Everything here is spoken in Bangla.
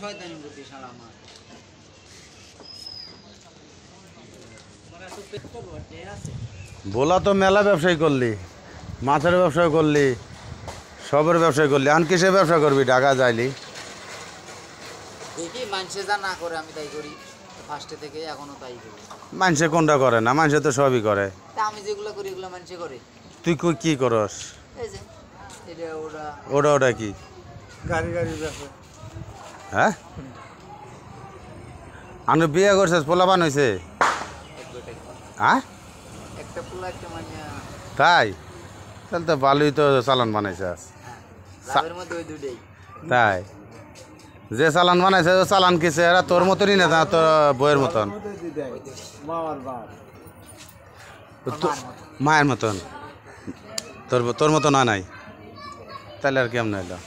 শয়তানি বুদ্ধি শালা আমার। বলা তো মেলা ব্যবসায়ী করলি, মাছের ব্যবসা করলি, সবের ব্যবসা করলি, আন কিসের ব্যবসা করবি ঢাকা যাইলি? দেখি মানুষে যা না করে আমি তাই করি, ফার্স্টে থেকে এখনো তাই করি। মানুষে কোনটা করে না? মানুষে তো সবই করে। তা আমি যেগুলো করি এগুলো মানুষে করে। তুই কি করস? এই যে এটা ওরা ওটা কি? গাড়ি ব্যবসা। হ্যাঁ, আমি বিয়ে করছিস, পোলাপান হয়েছে? হ্যাঁ, একটা পোলা একটা মানে তাই? তাহলে তো ভালোই তো চালান বানাইছিস। লাভের মধ্যে ওই দুটোই। তাই যে চালান বানাইছে ও চালান কিসে? এরা তোর মতনই না, তোর বইয়ের মতন, মায়ের মতন। তোর মতন নাই, তাহলে আর কেমন হইলো?